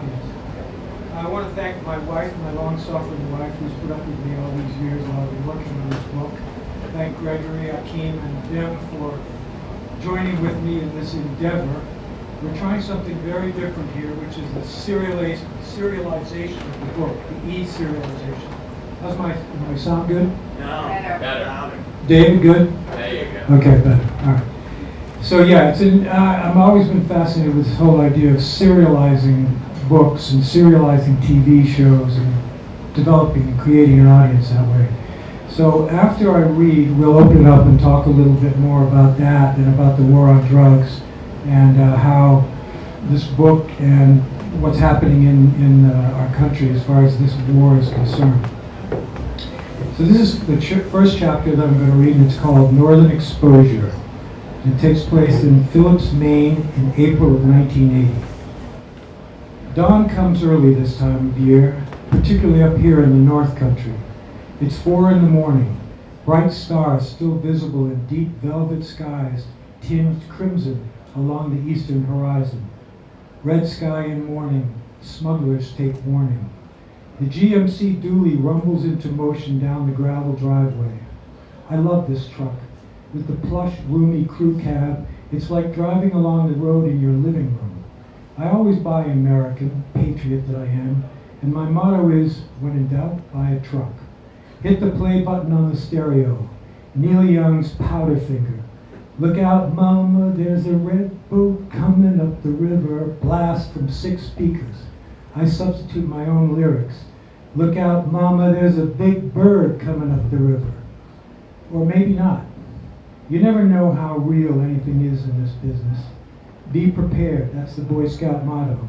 kids. I want to thank my wife, my long-suffering wife, who's put up with me all these years while I've been working on this book. Thank Gregory, Akeem, and Dim for joining with me in this endeavor. We're trying something very different here, which is the serialization of the book, the e-serialization. Does my sound good? No, better. David, good? There you go. Okay, better. All right. So yeah, I've always been fascinated with this whole idea of serializing books and serializing TV shows and developing and creating an audience that way. So after I read, we'll open it up and talk a little bit more about that and about the war on drugs and how this book and what's happening in our country as far as this war is concerned. So this is the first chapter that I'm going to read, and it's called Northern Exposure. It takes place in Phillips, Maine in April of 1980. Dawn comes early this time of year, particularly up here in the North Country. It's 4 in the morning, bright stars still visible in deep velvet skies tinged crimson along the eastern horizon. Red sky in morning, smugglers take warning. The GMC dually rumbles into motion down the gravel driveway. I love this truck. With the plush, roomy crew cab, it's like driving along the road in your living room. I always buy American, patriot that I am, and my motto is, when in doubt, buy a truck. Hit the play button on the stereo. Neil Young's Powderfinger. Look out, mama, there's a red boat coming up the river. Blast from 6 speakers. I substitute my own lyrics. Look out, mama, there's a big bird coming up the river. Or maybe not. You never know how real anything is in this business. Be prepared, that's the Boy Scout motto.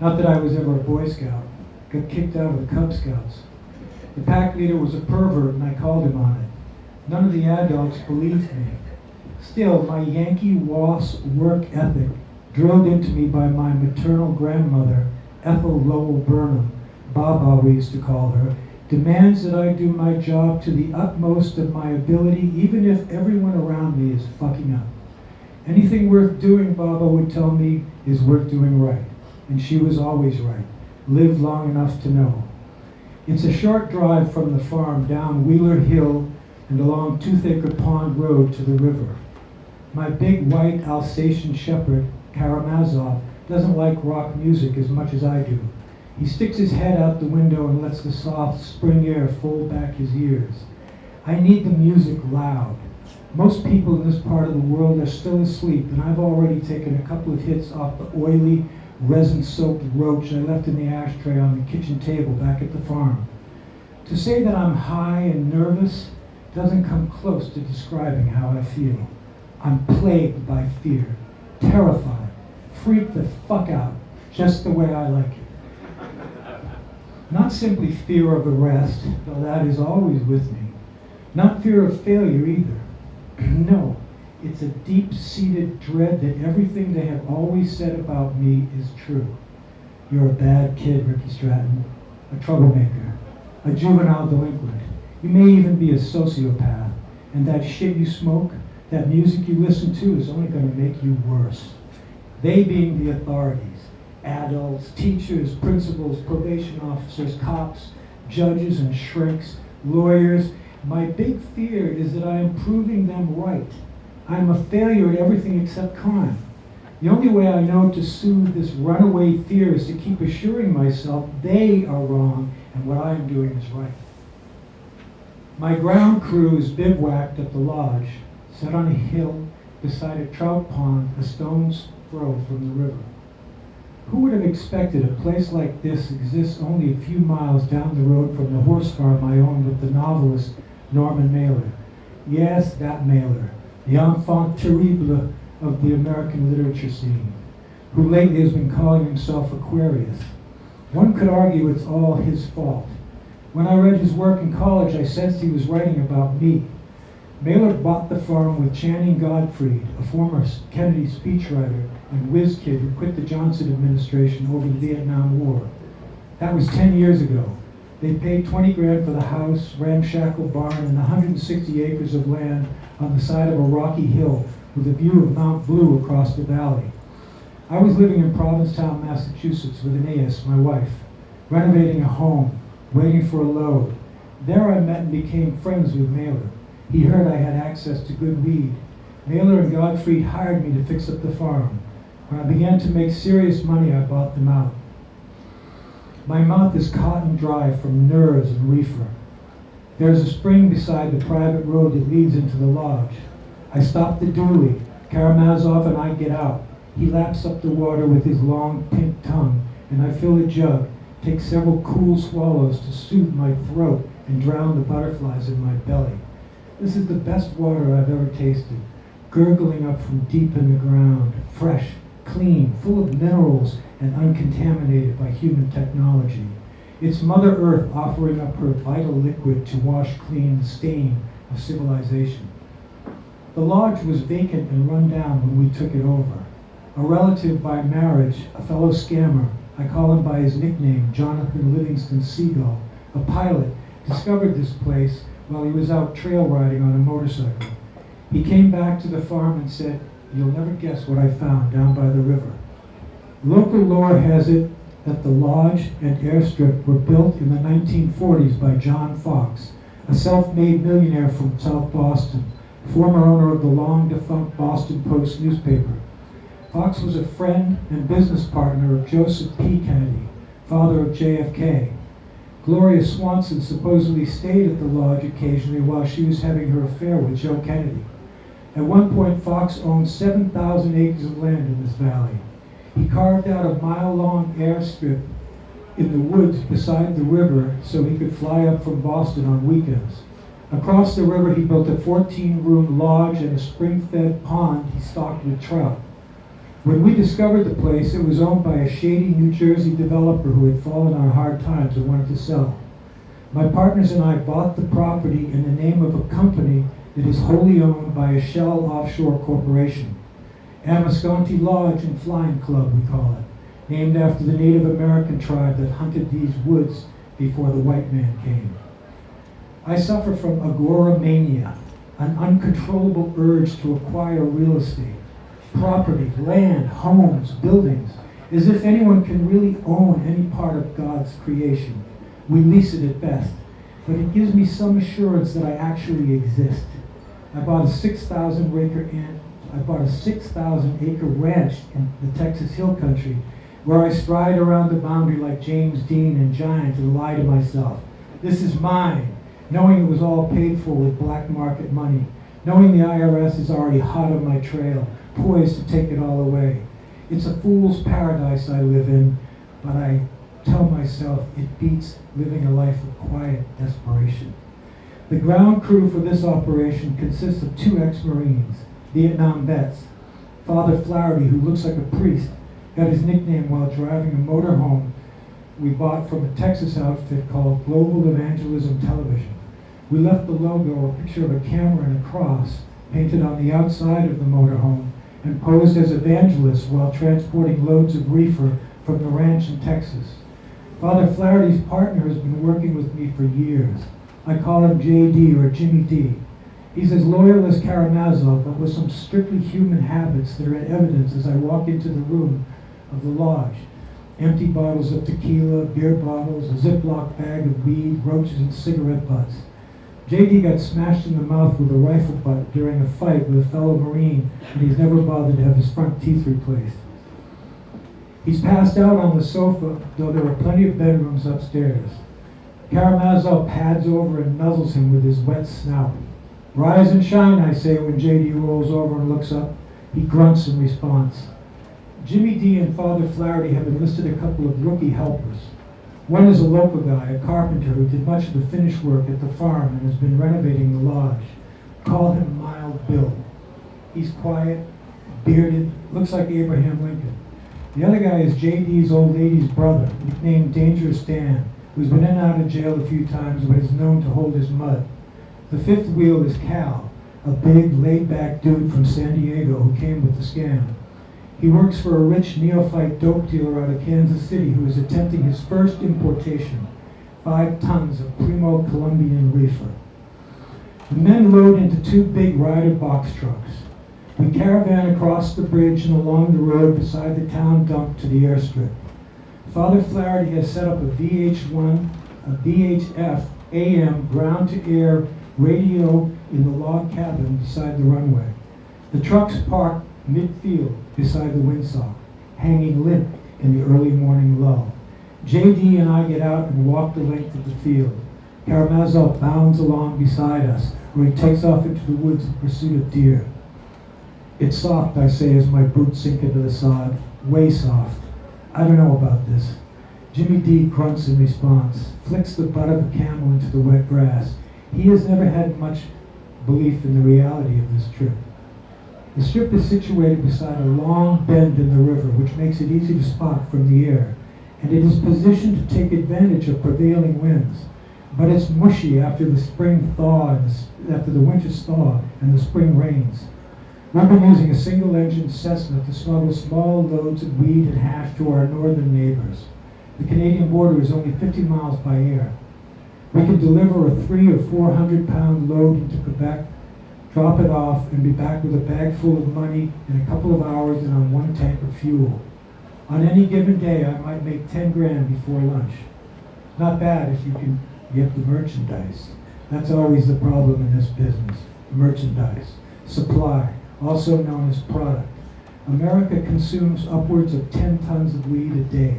Not that I was ever a Boy Scout. Got kicked out of the Cub Scouts. The pack leader was a pervert and I called him on it. None of the adults believed me. Still, my Yankee Wass work ethic, drilled into me by my maternal grandmother, Ethel Lowell Burnham, Baba we used to call her, demands that I do my job to the utmost of my ability, even if everyone around me is fucking up. Anything worth doing, Baba would tell me, is worth doing right. And she was always right. Lived long enough to know. It's a short drive from the farm down Wheeler Hill and along Toothaker Pond Road to the river. My big white Alsatian shepherd, Karamazov, doesn't like rock music as much as I do. He sticks his head out the window and lets the soft spring air fold back his ears. I need the music loud. Most people in this part of the world are still asleep, and I've already taken a couple of hits off the oily, resin-soaked roach I left in the ashtray on the kitchen table back at the farm. To say that I'm high and nervous doesn't come close to describing how I feel. I'm plagued by fear, terrified, freaked the fuck out, just the way I like it. Not simply fear of arrest, though that is always with me. Not fear of failure either. No, it's a deep-seated dread that everything they have always said about me is true. You're a bad kid, Ricky Stratton, a troublemaker, a juvenile delinquent. You may even be a sociopath, and that shit you smoke, that music you listen to is only going to make you worse. They being the authorities, adults, teachers, principals, probation officers, cops, judges and shrinks, lawyers. My big fear is that I am proving them right. I'm a failure at everything except crime. The only way I know to soothe this runaway fear is to keep assuring myself they are wrong and what I am doing is right. My ground crew is bivouacked at the lodge, set on a hill beside a trout pond a stone's throw from the river. Who would have expected a place like this exists only a few miles down the road from the horse farm I own with the novelist Norman Mailer? Yes, that Mailer, the enfant terrible of the American literature scene, who lately has been calling himself Aquarius. One could argue it's all his fault. When I read his work in college, I sensed he was writing about me. Mailer bought the farm with Channing Godfrey, a former Kennedy speechwriter and whiz kid who quit the Johnson administration over the Vietnam War. That was 10 years ago. They paid 20 grand for the house, ramshackle barn, and 160 acres of land on the side of a rocky hill with a view of Mount Blue across the valley. I was living in Provincetown, Massachusetts with Aeneas, my wife, renovating a home, waiting for a load. There I met and became friends with Mailer. He heard I had access to good weed. Mailer and Gottfried hired me to fix up the farm. When I began to make serious money, I bought them out. My mouth is cotton dry from nerves and reefer. There is a spring beside the private road that leads into the lodge. I stop the dually. Karamazov and I get out. He laps up the water with his long pink tongue, and I fill a jug, take several cool swallows to soothe my throat and drown the butterflies in my belly. This is the best water I've ever tasted, gurgling up from deep in the ground, fresh, clean, full of minerals, and uncontaminated by human technology. It's Mother Earth offering up her vital liquid to wash clean the stain of civilization. The lodge was vacant and run down when we took it over. A relative by marriage, a fellow scammer, I call him by his nickname, Jonathan Livingston Seagull, a pilot, discovered this place while he was out trail riding on a motorcycle. He came back to the farm and said, "You'll never guess what I found down by the river." Local lore has it that the lodge and airstrip were built in the 1940s by John Fox, a self-made millionaire from South Boston, former owner of the long-defunct Boston Post newspaper. Fox was a friend and business partner of Joseph P. Kennedy, father of JFK. Gloria Swanson supposedly stayed at the lodge occasionally while she was having her affair with Joe Kennedy. At one point, Fox owned 7,000 acres of land in this valley. He carved out a mile-long airstrip in the woods beside the river so he could fly up from Boston on weekends. Across the river, he built a 14-room lodge and a spring-fed pond he stocked with trout. When we discovered the place, it was owned by a shady New Jersey developer who had fallen on hard times and wanted to sell. My partners and I bought the property in the name of a company that is wholly owned by a shell offshore corporation. Amasconti Lodge and Flying Club, we call it, named after the Native American tribe that hunted these woods before the white man came. I suffer from agoromania, an uncontrollable urge to acquire real estate. Property, land, homes, buildings, as if anyone can really own any part of God's creation. We lease it at best, but it gives me some assurance that I actually exist. I bought a 6,000 acre ranch in the Texas Hill Country, where I stride around the boundary like James Dean and Giant and lie to myself. This is mine, knowing it was all paid for with black market money, knowing the IRS is already hot on my trail, poised to take it all away. It's a fool's paradise I live in, but I tell myself it beats living a life of quiet desperation. The ground crew for this operation consists of 2 ex-Marines, Vietnam vets. Father Flaherty, who looks like a priest, got his nickname while driving a motorhome we bought from a Texas outfit called Global Evangelism Television. We left the logo, a picture of a camera and a cross, painted on the outside of the motorhome, and posed as evangelists while transporting loads of reefer from the ranch in Texas. Father Flaherty's partner has been working with me for years. I call him JD, or Jimmy D. He's as loyal as Karamazov, but with some strictly human habits that are in evidence as I walk into the room of the lodge. Empty bottles of tequila, beer bottles, a Ziploc bag of weed, roaches, and cigarette butts. JD got smashed in the mouth with a rifle butt during a fight with a fellow Marine, and he's never bothered to have his front teeth replaced. He's passed out on the sofa, though there are plenty of bedrooms upstairs. Karamazov pads over and nuzzles him with his wet snout. "Rise and shine," I say when JD rolls over and looks up. He grunts in response. Jimmy D and Father Flaherty have enlisted a couple of rookie helpers. One is a local guy, a carpenter who did much of the finish work at the farm and has been renovating the lodge. Call him Mild Bill. He's quiet, bearded, looks like Abraham Lincoln. The other guy is JD's old lady's brother, nicknamed Dangerous Dan, who's been in and out of jail a few times but is known to hold his mud. The fifth wheel is Cal, a big, laid-back dude from San Diego who came with the scam. He works for a rich neophyte dope dealer out of Kansas City who is attempting his first importation, 5 tons of primo Colombian reefer. The men load into 2 big Ryder box trucks. We caravan across the bridge and along the road beside the town dump to the airstrip. Father Flaherty has set up a VH1, a VHF, AM ground-to-air radio in the log cabin beside the runway. The truck's parked midfield beside the windsock, hanging limp in the early morning lull. JD and I get out and walk the length of the field. Karamazov bounds along beside us, where he takes off into the woods in pursuit of deer. It's soft, I say as my boots sink into the sod. Way soft. I don't know about this. Jimmy D grunts in response, flicks the butt of a camel into the wet grass. He has never had much belief in the reality of this trip. The strip is situated beside a long bend in the river, which makes it easy to spot from the air, and it is positioned to take advantage of prevailing winds. But it's mushy after the spring thaw, after the winter's thaw and the spring rains. We've been using a single-engine Cessna to smuggle small loads of weed and hash to our northern neighbors. The Canadian border is only 50 miles by air. We can deliver a 300 or 400 pound load into Quebec, drop it off, and be back with a bag full of money in a couple of hours and on one tank of fuel. On any given day, I might make 10 grand before lunch. Not bad if you can get the merchandise. That's always the problem in this business. Merchandise. Supply, also known as product. America consumes upwards of 10 tons of weed a day.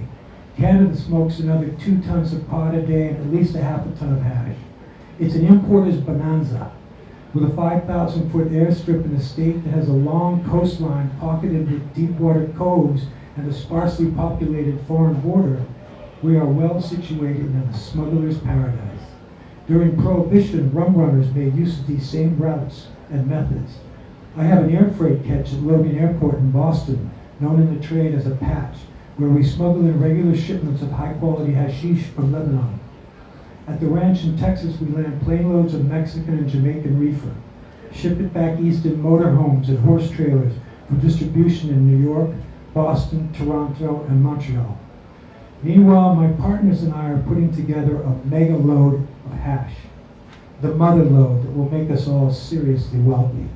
Canada smokes another 2 tons of pot a day and at least a half a ton of hash. It's an importer's bonanza. With a 5,000-foot airstrip in a state that has a long coastline pocketed with deep-water coves and a sparsely populated foreign border, we are well situated in a smuggler's paradise. During Prohibition, rum runners made use of these same routes and methods. I have an air freight catch at Logan Airport in Boston, known in the trade as a patch, where we smuggle in regular shipments of high-quality hashish from Lebanon. At the ranch in Texas, we land plane loads of Mexican and Jamaican reefer, ship it back east in motorhomes and horse trailers for distribution in New York, Boston, Toronto, and Montreal. Meanwhile, my partners and I are putting together a mega load of hash, the mother load that will make us all seriously wealthy.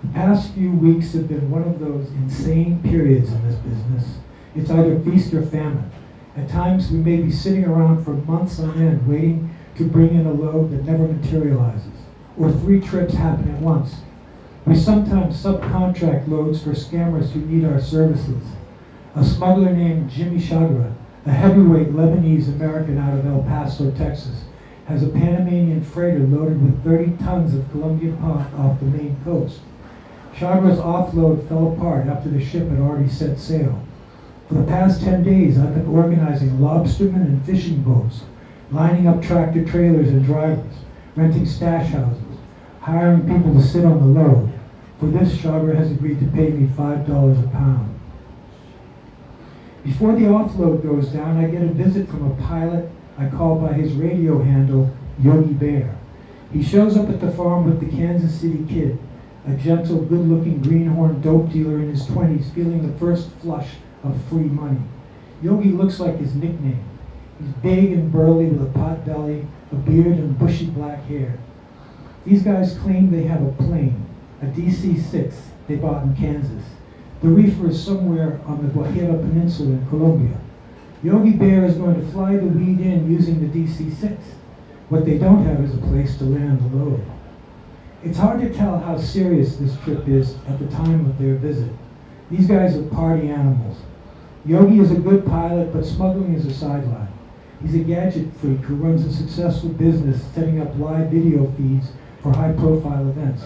The past few weeks have been one of those insane periods in this business. It's either feast or famine. At times, we may be sitting around for months on end waiting to bring in a load that never materializes, or 3 trips happen at once. We sometimes subcontract loads for scammers who need our services. A smuggler named Jimmy Chagra, a heavyweight Lebanese American out of El Paso, Texas, has a Panamanian freighter loaded with 30 tons of Colombian pot off the Maine coast. Chagra's offload fell apart after the ship had already set sail. For the past 10 days, I've been organizing lobstermen and fishing boats, lining up tractor trailers and drivers, renting stash houses, hiring people to sit on the load. For this, Chagra has agreed to pay me $5 a pound. Before the offload goes down, I get a visit from a pilot I call by his radio handle, Yogi Bear. He shows up at the farm with the Kansas City Kid, a gentle, good-looking greenhorn dope dealer in his 20s, feeling the first flush of free money. Yogi looks like his nickname. He's big and burly with a pot belly, a beard, and bushy black hair. These guys claim they have a plane, a DC-6 they bought in Kansas. The reefer is somewhere on the Guajira Peninsula in Colombia. Yogi Bear is going to fly the weed in using the DC-6. What they don't have is a place to land the load. It's hard to tell how serious this trip is at the time of their visit. These guys are party animals. Yogi is a good pilot, but smuggling is a sideline. He's a gadget freak who runs a successful business setting up live video feeds for high-profile events.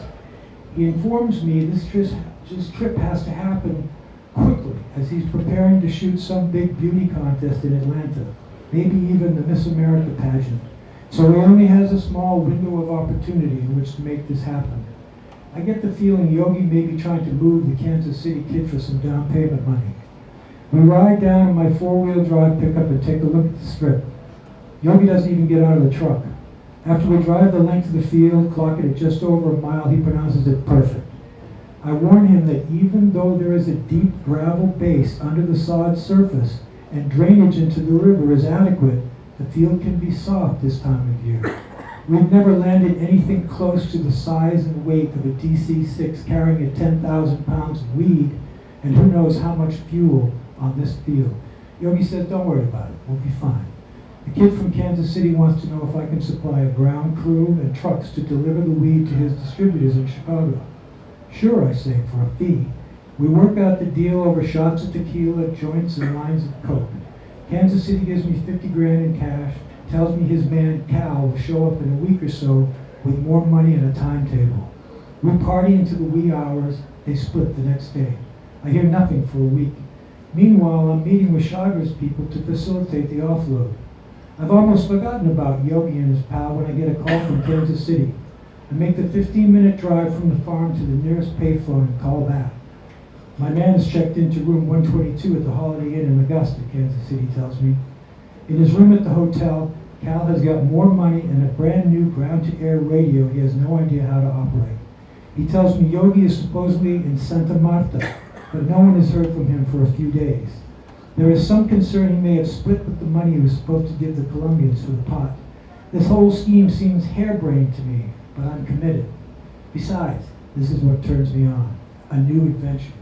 He informs me this trip has to happen quickly, as he's preparing to shoot some big beauty contest in Atlanta, maybe even the Miss America pageant. So he only has a small window of opportunity in which to make this happen. I get the feeling Yogi may be trying to move the Kansas City Kid for some down payment money. We ride down in my 4-wheel drive pickup and take a look at the strip. Yogi doesn't even get out of the truck. After we drive the length of the field, clock it at just over a mile, he pronounces it perfect. I warn him that even though there is a deep gravel base under the sod surface and drainage into the river is adequate, the field can be soft this time of year. We've never landed anything close to the size and weight of a DC-6 carrying a 10,000 pounds of weed and who knows how much fuel on this field. Yogi says, don't worry about it, we'll be fine. The kid from Kansas City wants to know if I can supply a ground crew and trucks to deliver the weed to his distributors in Chicago. Sure, I say, for a fee. We work out the deal over shots of tequila, joints, and lines of coke. Kansas City gives me 50 grand in cash, tells me his man Cal will show up in a week or so with more money and a timetable. We party into the wee hours, they split the next day. I hear nothing for a week. Meanwhile, I'm meeting with Chagra's people to facilitate the offload. I've almost forgotten about Yogi and his pal when I get a call from Kansas City. I make the 15-minute drive from the farm to the nearest payphone and call back. My man is checked into room 122 at the Holiday Inn in Augusta, Kansas City tells me. In his room at the hotel, Cal has got more money and a brand new ground-to-air radio he has no idea how to operate. He tells me Yogi is supposedly in Santa Marta, but no one has heard from him for a few days. There is some concern he may have split with the money he was supposed to give the Colombians for the pot. This whole scheme seems harebrained to me, but I'm committed. Besides, this is what turns me on, a new adventure.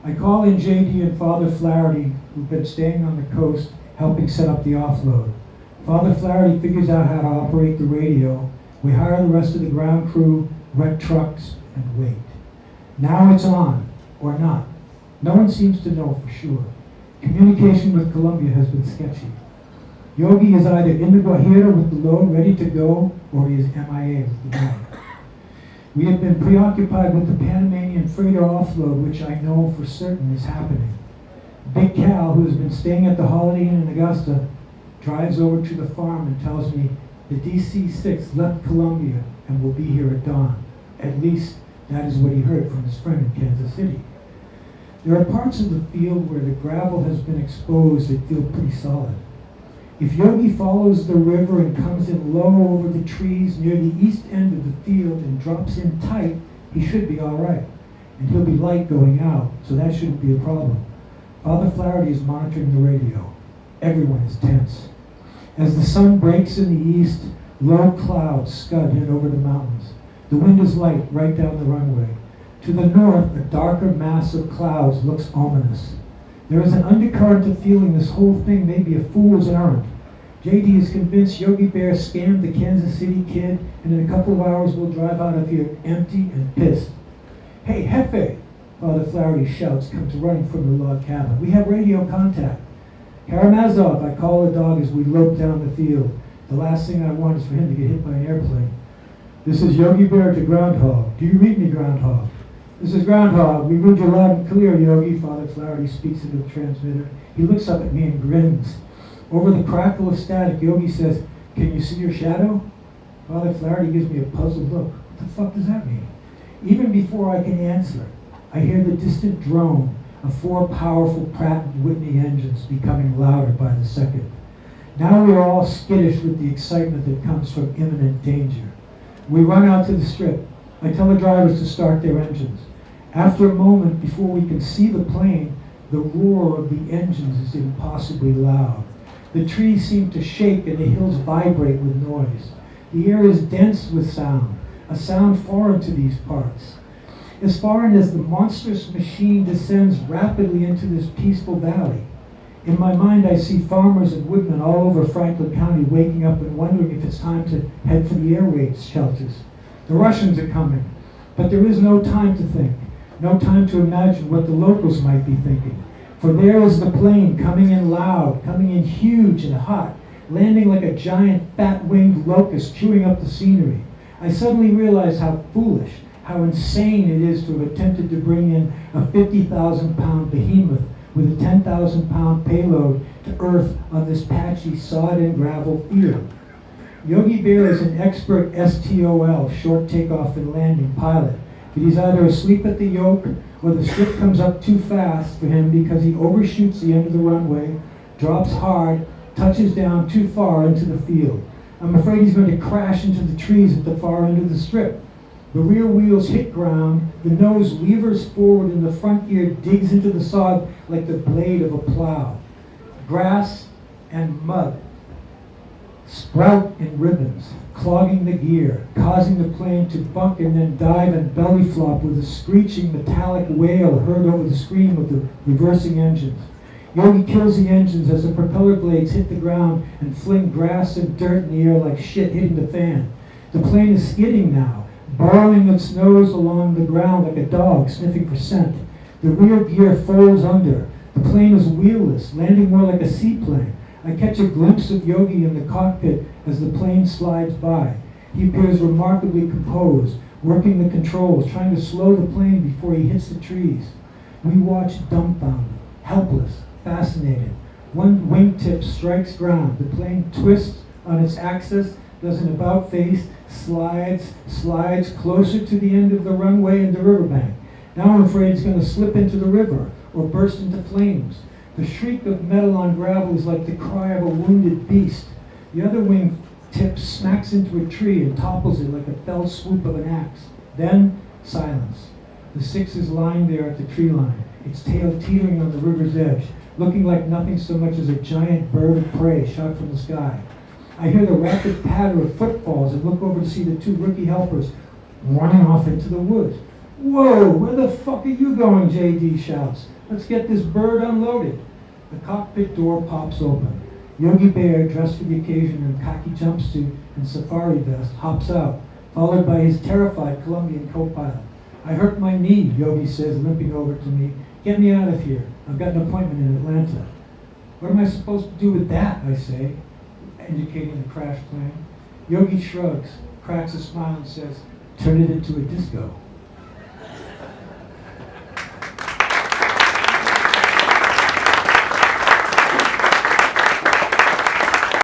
I call in JD and Father Flaherty, who've been staying on the coast, helping set up the offload. Father Flaherty figures out how to operate the radio. We hire the rest of the ground crew, rent trucks, and wait. Now it's on, or not. No one seems to know for sure. Communication with Colombia has been sketchy. Yogi is either in the Guajira with the load ready to go, or he is MIA with the money. We have been preoccupied with the Panamanian freighter offload, which I know for certain is happening. Big Cal, who has been staying at the Holiday Inn in Augusta, drives over to the farm and tells me the DC-6 left Colombia and will be here at dawn. At least, that is what he heard from his friend in Kansas City. There are parts of the field where the gravel has been exposed that feel pretty solid. If Yogi follows the river and comes in low over the trees near the east end of the field and drops in tight, he should be all right. And he'll be light going out, so that shouldn't be a problem. Father Flaherty is monitoring the radio. Everyone is tense. As the sun breaks in the east, low clouds scud in over the mountains. The wind is light right down the runway. To the north, a darker mass of clouds looks ominous. There is an undercurrent of feeling this whole thing may be a fool's errand. JD is convinced Yogi Bear scammed the Kansas City kid, and in a couple of hours we'll drive out of here empty and pissed. Hey, Jefe! Father Flaherty shouts, comes running from the log cabin. We have radio contact. Karamazov, I call the dog as we lope down the field. The last thing I want is for him to get hit by an airplane. This is Yogi Bear to Groundhog. Do you read me, Groundhog? This is Groundhog. We read you loud and clear, Yogi. Father Flaherty speaks into the transmitter. He looks up at me and grins. Over the crackle of static, Yogi says, can you see your shadow? Father Flaherty gives me a puzzled look. What the fuck does that mean? Even before I can answer, I hear the distant drone of 4 powerful Pratt & Whitney engines becoming louder by the second. Now we are all skittish with the excitement that comes from imminent danger. We run out to the strip. I tell the drivers to start their engines. After a moment, before we can see the plane, the roar of the engines is impossibly loud. The trees seem to shake and the hills vibrate with noise. The air is dense with sound, a sound foreign to these parts. As foreign as the monstrous machine descends rapidly into this peaceful valley. In my mind, I see farmers and woodmen all over Franklin County waking up and wondering if it's time to head for the air raid shelters. The Russians are coming, but there is no time to think, no time to imagine what the locals might be thinking. For there is the plane coming in loud, coming in huge and hot, landing like a giant fat-winged locust chewing up the scenery. I suddenly realize how foolish, how insane it is to have attempted to bring in a 50,000-pound behemoth with a 10,000-pound payload to Earth on this patchy sod and gravel field. Yogi Bear is an expert STOL, short takeoff and landing pilot, but he's either asleep at the yoke or the strip comes up too fast for him because he overshoots the end of the runway, drops hard, touches down too far into the field. I'm afraid he's going to crash into the trees at the far end of the strip. The rear wheels hit ground, the nose levers forward, and the front gear digs into the sod like the blade of a plow. Grass and mud sprout in ribbons, clogging the gear, causing the plane to buck and then dive and belly flop with a screeching metallic wail heard over the scream of the reversing engines. Yogi kills the engines as the propeller blades hit the ground and fling grass and dirt in the air like shit hitting the fan. The plane is skidding now, burrowing its nose along the ground like a dog sniffing for scent. The rear gear folds under. The plane is wheelless, landing more like a seaplane. I catch a glimpse of Yogi in the cockpit as the plane slides by. He appears remarkably composed, working the controls, trying to slow the plane before he hits the trees. We watch dumbfounded, helpless, fascinated. One wingtip strikes ground. The plane twists on its axis, does an about face, slides closer to the end of the runway and the riverbank. Now I'm afraid it's going to slip into the river or burst into flames. The shriek of metal on gravel is like the cry of a wounded beast. The other wing tip smacks into a tree and topples it like a fell swoop of an axe. Then, silence. The six is lying there at the tree line, its tail teetering on the river's edge, looking like nothing so much as a giant bird of prey shot from the sky. I hear the rapid patter of footfalls and look over to see the two rookie helpers running off into the woods. "Whoa, where the fuck are you going?" JD shouts. "Let's get this bird unloaded." The cockpit door pops open. Yogi Bear, dressed for the occasion in a khaki jumpsuit and safari vest, hops out, followed by his terrified Colombian co-pilot. "I hurt my knee," Yogi says, limping over to me. "Get me out of here. I've got an appointment in Atlanta." "What am I supposed to do with that?" I say, indicating the crashed plane. Yogi shrugs, cracks a smile and says, "Turn it into a disco."